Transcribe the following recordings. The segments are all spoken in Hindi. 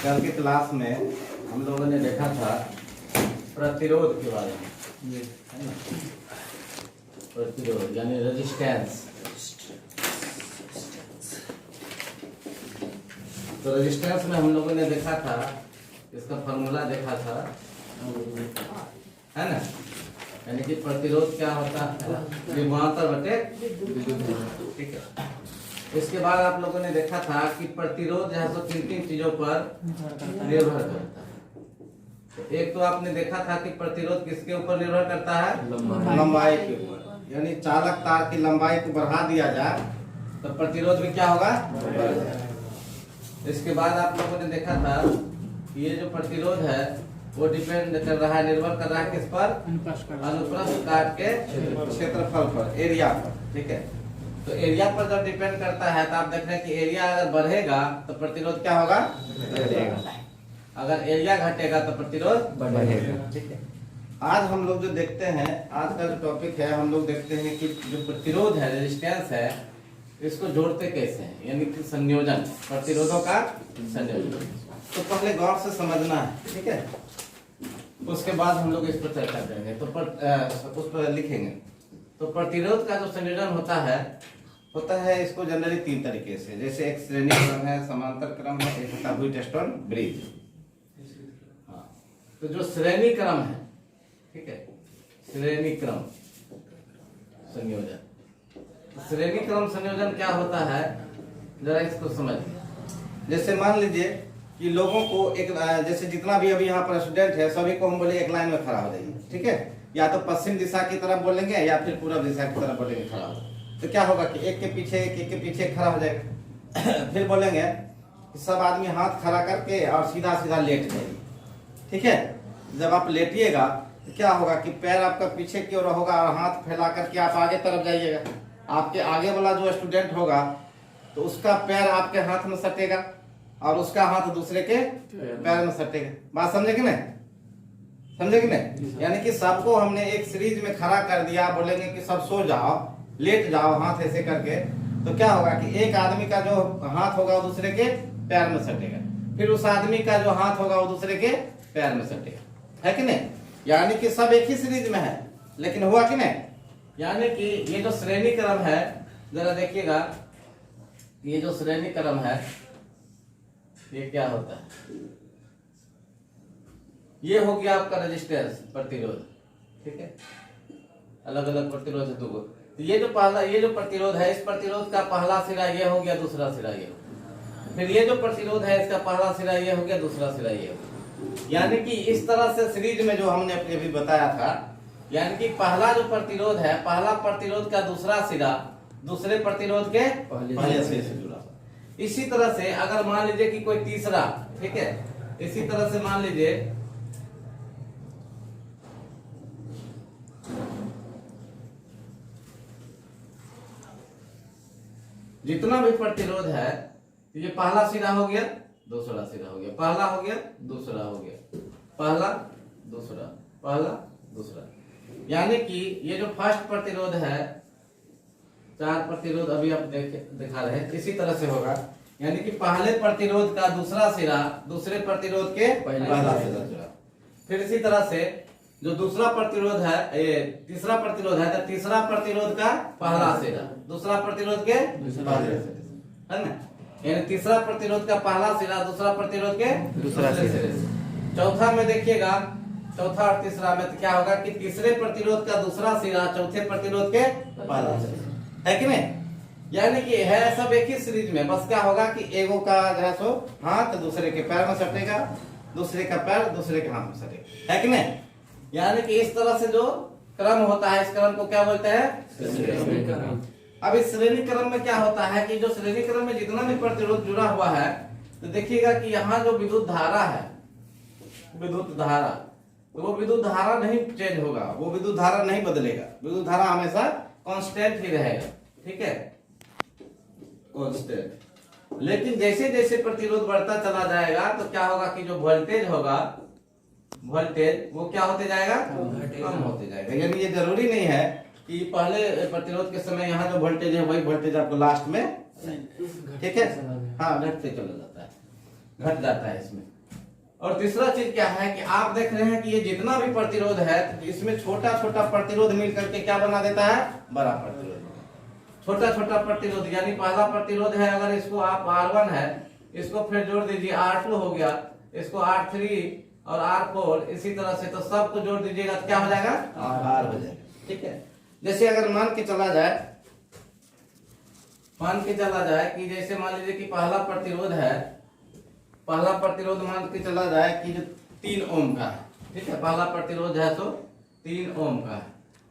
कल के क्लास में हम लोगों ने देखा था प्रतिरोध के बारे में, है ना। प्रतिरोध यानी रेजिस्टेंस। तो रेजिस्टेंस में हम लोगों ने देखा था, इसका फॉर्मूला देखा था, है ना। यानी कि प्रतिरोध क्या होता है, विभवांतर बटे विद्युत। ठीक है। इसके बाद आप लोगों ने देखा था कि प्रतिरोध जो है सो किन चीजों पर निर्भर करता है। तो एक तो आपने देखा था कि प्रतिरोध किसके ऊपर निर्भर करता है, लंबाई के ऊपर। यानी चालक तार की लंबाई को बढ़ा दिया जाए तो प्रतिरोध भी क्या होगा, बढ़ जाएगा। इसके बाद आप लोगों ने देखा था कि ये जो प्रतिरोध है वो डिपेंड कर रहा है, निर्भर कर रहा है किस पर, अनुप्रस्थ काट के क्षेत्रफल पर, एरिया पर। ठीक है। तो एरिया पर जब डिपेंड करता है तो आप देख रहे हैं कि एरिया अगर बढ़ेगा तो प्रतिरोध क्या होगा, बढ़ेगा। अगर एरिया घटेगा तो प्रतिरोध बढ़ेगा। ठीक है। आज हम लोग जो देखते हैं, आज का जो टॉपिक है, हम लोग देखते हैं कि जो प्रतिरोध है, रेजिस्टेंस है, इसको जोड़ते कैसे हैं, यानी कि संयोजन, प्रतिरोधों का संयोजन। तो पहले गौर से समझना है। ठीक है। उसके बाद हम लोग इस पर चर्चा करेंगे। तो उस पर लिखेंगे। तो प्रतिरोध का जो संयोजन होता है इसको जनरली तीन तरीके से, जैसे एक श्रेणी क्रम है, समांतर क्रम है, एक होता है व्हीटस्टोन ब्रिज। हाँ। तो जो श्रेणी क्रम है, ठीक है, श्रेणी क्रम संयोजन। तो श्रेणी क्रम संयोजन क्या होता है, जरा इसको समझिए। जैसे मान लीजिए कि लोगों को एक, जैसे जितना भी अभी यहाँ पर स्टूडेंट है सभी को हम बोले एक लाइन में खड़ा हो जाइए। ठीक है। या तो पश्चिम दिशा की तरफ बोलेंगे या फिर पूर्व दिशा की तरफ बोलेंगे खड़ा हो। तो क्या होगा कि एक के पीछे एक के पीछे खड़ा हो जाएगा। फिर बोलेंगे कि सब आदमी हाथ खड़ा करके और सीधा सीधा लेट जाइए। ठीक है। जब आप लेटिएगा तो क्या होगा कि पैर आपका पीछे की ओर होगा और हाथ फैला करके आप आगे तरफ जाइएगा। आपके आगे वाला जो स्टूडेंट होगा तो उसका पैर आपके हाथ में सटेगा और उसका हाथ दूसरे के पैर में सटेगा। बात समझे कि नहीं, समझे कि नहीं। यानी कि सबको हमने एक सीरीज में खड़ा कर दिया, बोलेंगे कि सब सो जाओ, लेट जाओ हाथ ऐसे करके। तो क्या होगा कि एक आदमी का जो हाथ होगा वो दूसरे के पैर में सटेगा, फिर उस आदमी का जो हाथ होगा वो दूसरे के पैर में सटेगा, है कि नहीं। यानी कि सब एक ही सीरीज में है, लेकिन हुआ कि नहीं। यानी कि ये जो श्रेणी क्रम है, जरा देखिएगा, ये जो श्रेणी क्रम है ये क्या होता है, ये हो गया आपका रेजिस्टेंस, प्रतिरोध। ठीक है। अलग अलग प्रतिरोध है दो। तो ये जो प्रतिरोध है, इस प्रतिरोध का पहला सिरा ये हो गया, दूसरा सिरा ये हो गया। फिर ये जो प्रतिरोध है इसका पहला सिरा ये हो गया, दूसरा सिरा ये हो गया। यानी कि इस तरह से सीरीज में जो हमने अभी बताया था, यानी कि पहला जो प्रतिरोध है, पहला प्रतिरोध का दूसरा सिरा दूसरे प्रतिरोध के पहले सिरे से जुड़ा। इसी तरह से अगर मान लीजिए कि कोई तीसरा, ठीक है, इसी तरह से मान लीजिए जितना भी प्रतिरोध है, ये पहला सिरा हो गया, दूसरा सिरा हो गया, पहला हो गया, दूसरा हो गया, पहला दूसरा, पहला दूसरा। यानी कि ये जो फर्स्ट प्रतिरोध है, चार प्रतिरोध अभी आप दिखा रहे हैं, इसी तरह से होगा। यानी कि पहले प्रतिरोध का दूसरा सिरा दूसरे प्रतिरोध के पहला सिरा जुड़ा। फिर इसी तरह से जो दूसरा प्रतिरोध है, ये तीसरा प्रतिरोध है, तो तीसरा प्रतिरोध का पहला सिरा दूसरा प्रतिरोध के पहले सिरे, है ना। यानी तीसरा प्रतिरोध का पहला सिरा दूसरा प्रतिरोध के दूसरा सिरे। चौथा में देखिएगा, चौथा और तीसरा में तो क्या होगा कि तीसरे प्रतिरोध का दूसरा सिरा चौथे प्रतिरोध के पहला सिरा, है कि नहीं। यानी कि है सब एक ही सीरीज में, बस क्या होगा कि एगो का जो है सो हाथ दूसरे के पैर में सटेगा, दूसरे का पैर दूसरे के हाथ में सटेगा, है कि नहीं। यानी कि इस तरह से जो क्रम होता है, इस क्रम को क्या बोलते हैं, श्रेणी क्रम। अब इस श्रेणी क्रम में क्या होता है कि जो श्रेणी क्रम में जितना भी प्रतिरोध जुड़ा हुआ है, तो देखिएगा कि यहाँ जो विद्युत धारा है, विद्युत धारा, तो वो विद्युत धारा नहीं चेंज होगा, वो विद्युत धारा नहीं बदलेगा, विद्युत धारा हमेशा कांस्टेंट ही रहेगा। ठीक है, कांस्टेंट। लेकिन जैसे जैसे प्रतिरोध बढ़ता चला जाएगा तो क्या होगा कि जो वोल्टेज होगा, वोल्टेज वो क्या होते जाएगा, कम होते जाएगा। यानी ये जरूरी नहीं है कि पहले प्रतिरोध के समय यहाँ जो वोल्टेज है वही वोल्टेज आपको लास्ट में, ठीक है, हाँ, घटते चला जाता है, घट जाता है इसमें। और तीसरा चीज क्या है कि आप देख रहे हैं कि ये जितना भी प्रतिरोध है इसमें छोटा छोटा प्रतिरोध मिल करके क्या बना देता है, बड़ा प्रतिरोध। छोटा छोटा प्रतिरोध यानी पहला प्रतिरोध है, अगर इसको आप R1 है, इसको फिर जोड़ दीजिए R2 हो गया, इसको R3 और R4, इसी तरह से तो सबको जोड़ दीजिएगा तो क्या हो जाएगा, R हो जाएगा। ठीक है, जैसे अगर मान के चला जाए कि जैसे मान लीजिए कि पहला प्रतिरोध मान के चला जाए कि जो 3 ओम का है। ठीक है, पहला प्रतिरोध है तो 3 ओम का है,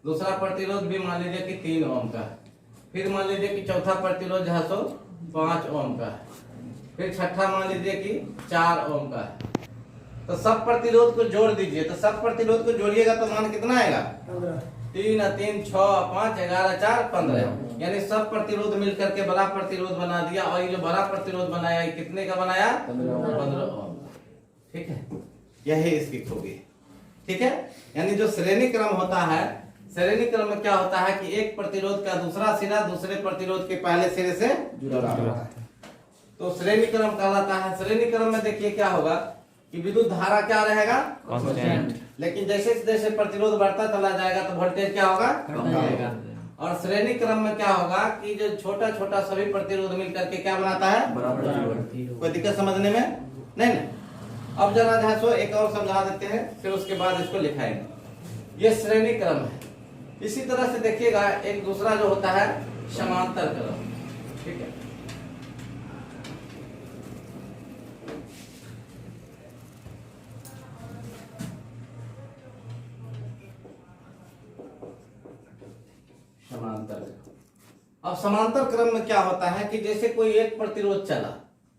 दूसरा प्रतिरोध भी मान लीजिए कि 3 ओम का है, फिर मान लीजिए कि चौथा प्रतिरोध है तो 5 ओम का है, फिर छठा मान लीजिए कि 4 ओम का है। तो सब प्रतिरोध को जोड़ दीजिए, तो सब प्रतिरोध को जोड़िएगा तो मान कितना आएगा, 3 3 6 5 11 4 15, यानी सब प्रतिरोध मिलकर के बड़ा प्रतिरोध बना दिया। और ये जो बड़ा प्रतिरोध बनाया ये कितने का बनाया, 15 ओम। ठीक है, यही इसकी खूबी है। ठीक है, यानी जो श्रेणी क्रम होता है, श्रेणी क्रम में क्या होता है कि एक प्रतिरोध का दूसरा सिरा दूसरे प्रतिरोध के पहले सिरे से जुड़ा हुआ है, तो श्रेणी क्रम कहलाता है। श्रेणी क्रम में देखिए क्या होगा कि विद्युत धारा क्या रहेगा, कांस्टेंट, लेकिन जैसे जैसे प्रतिरोध बढ़ता चला जाएगा तो वोल्टेज क्या होगा, कम जाएगा। और श्रेणी क्रम में क्या होगा कि जो छोटा छोटा सभी प्रतिरोध मिलकर के क्या बनाता है, बड़ा प्रतिरोध। कोई दिक्कत समझने में नहीं ना? अब जरा जो है सो एक और समझा देते हैं, फिर उसके बाद इसको लिखाएंगे। ये श्रेणी क्रम है। इसी तरह से देखिएगा एक दूसरा जो होता है समांतर क्रम। ठीक है, समांतर। अब समांतर क्रम में क्या होता है कि जैसे कोई एक प्रतिरोध चला,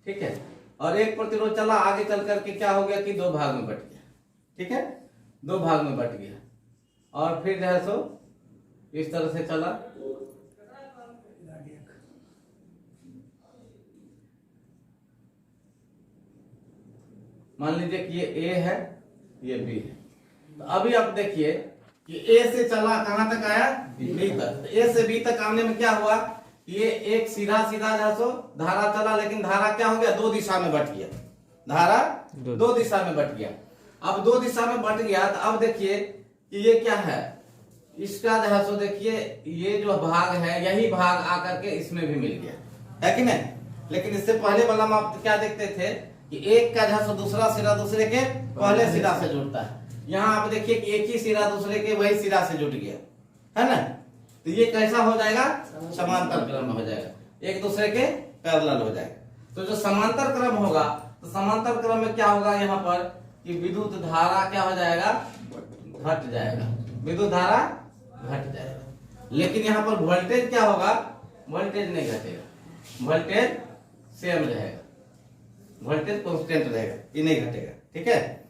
ठीक है, और एक प्रतिरोध चला आगे चल करके क्या हो गया कि 2 भाग में बट गया। ठीक है, 2 भाग में बट गया, और फिर जो है सो इस तरह से चला। मान लीजिए कि ये A है, ये B है। तो अभी आप देखिए कि A से चला कहां तक आया, B तक। A से B तक आने में क्या हुआ, ये एक सीधा सीधा जो सो धारा चला, लेकिन धारा क्या हो गया, 2 दिशा में बट गया। धारा 2 दिशा में बट गया। अब 2 दिशा में बट गया तो अब देखिए कि ये क्या है, इसका जो है सो देखिए ये जो भाग है यही भाग आकर के इसमें भी मिल गया है कि नहीं। लेकिन इससे पहले वाला में आप क्या देखते थे कि एक का जो है सो दूसरा सिरा दूसरे के पहले सिरा से जुड़ता है। यहाँ आप देखिए कि एक ही सिरा दूसरे के वही सिरा से जुट गया है ना। तो ये कैसा हो जाएगा, समांतर क्रम में हो जाएगा, एक दूसरे के पैरेलल हो जाएगा। तो जो समांतर क्रम होगा तो समांतर क्रम में क्या होगा, यहाँ पर कि विद्युत धारा क्या हो जाएगा, घट जाएगा, विद्युत धारा घट जाएगा। लेकिन यहाँ पर वोल्टेज क्या होगा, वोल्टेज नहीं घटेगा, वोल्टेज सेम रहेगा, वोल्टेज कांस्टेंट रहेगा, ये नहीं घटेगा। ठीक है,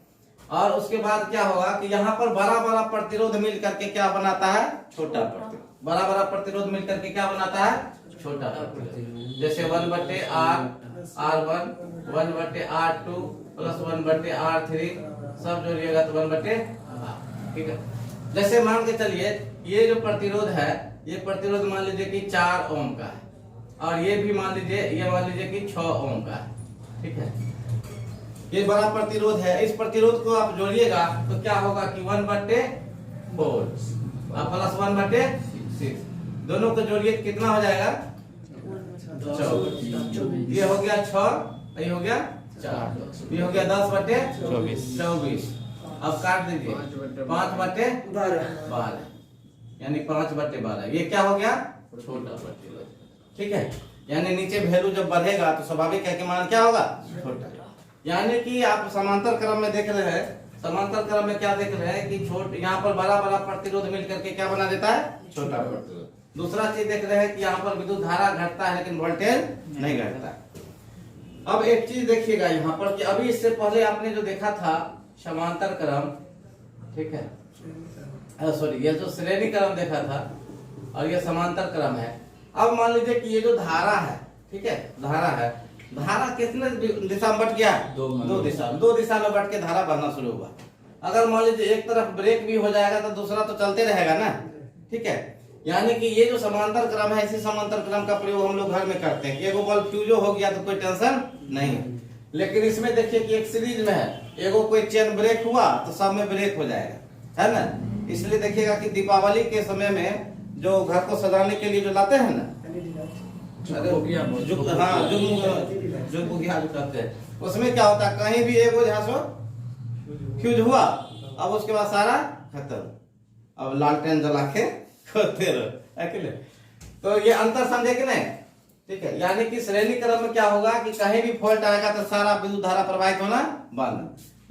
और उसके बाद क्या होगा कि यहाँ पर बड़ा बड़ा प्रतिरोध मिल करके क्या बनाता है, छोटा प्रतिरोध। बड़ा बड़ा प्रतिरोध मिल करके क्या बनाता है, छोटा प्रतिरोध। जैसे 1/R, R1, 1/R2 plus 1/R3 सब जोड़िएगा तो 1/R। ठीक है, जैसे मान के चलिए ये जो प्रतिरोध है, ये प्रतिरोध मान लीजिए कि 4 ओम का है, और ये भी मान लीजिए कि 6 ओम का है। ठीक है, ये बड़ा प्रतिरोध है। इस प्रतिरोध को आप जोड़िएगा तो क्या होगा कि 1/4 प्लस 1/6, दोनों को जोड़िए कितना हो जाएगा, 24। ये हो गया 6, ये हो गया 4, ये हो गया 10/24। अब काट दीजिए 5/12, यानी 5/12। ये क्या हो गया, छोटा प्रतिरोध। ठीक है, यानी नीचे वैल्यू जब बढ़ेगा तो स्वाभाविक है कि मान क्या होगा, छोटा। यानी कि आप समांतर क्रम में देख रहे हैं, समांतर क्रम में क्या देख रहे हैं कि यहाँ पर बड़ा बड़ा प्रतिरोध मिलकर के क्या बना देता है, छोटा प्रतिरोध। दूसरा चीज देख रहे हैं कि यहाँ पर विद्युत धारा घटता है लेकिन वोल्टेज नहीं घटता। अब एक चीज देखिएगा यहाँ पर कि अभी इससे पहले आपने जो देखा था समांतर क्रम, ठीक है, सॉरी, ये जो श्रेणी क्रम देखा था और ये समांतर क्रम है। अब मान लीजिए कि ये जो धारा है, ठीक है, धारा कितने दिशा में बट गया, 2 दिशा में। 2 दिशा में बट के धारा बहना शुरू हुआ। अगर मान लीजिए एक तरफ ब्रेक भी हो जाएगा तो दूसरा तो चलते रहेगा ना। ठीक है, यानी कि ये जो समांतर क्रम है, इसी समांतर क्रम का प्रयोग हम लोग घर में करते हैं। एगो बल्ब फ्यूजो हो गया तो कोई टेंशन नहीं है, लेकिन इसमें देखिए कि एक सीरीज में है, एगो कोई चेन ब्रेक हुआ तो सब में ब्रेक हो जाएगा, है ना। इसलिए देखिएगा कि दीपावली के समय में जो घर को सजाने के लिए जो लाते हैं ना, जुगबुगिया जो कहते हैं, उसमें क्या होता है, कहीं भी एगो जहाँ सो फ्यूज हुआ, अब उसके बाद सारा खत्म, अब लालटेन जला के खोते रहो अकेले। तो ये अंतर समझे कि नहीं, ठीक है। यानी कि श्रेणी क्रम में क्या होगा कि कहीं भी फॉल्ट आएगा तो सारा विद्युत धारा प्रवाहित होना बंद।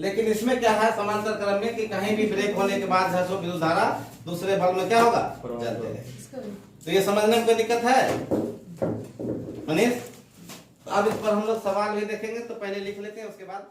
लेकिन इसमें क्या है समांतर क्रम में कि कहीं भी ब्रेक होने के बाद है सो विद्युत धारा दूसरे बल्ब में क्या होगा, चलते रहेगा। तो ये समझने में कोई दिक्कत है मनीष? अब इस पर हम लोग सवाल भी देखेंगे, तो पहले लिख लेते हैं, उसके बाद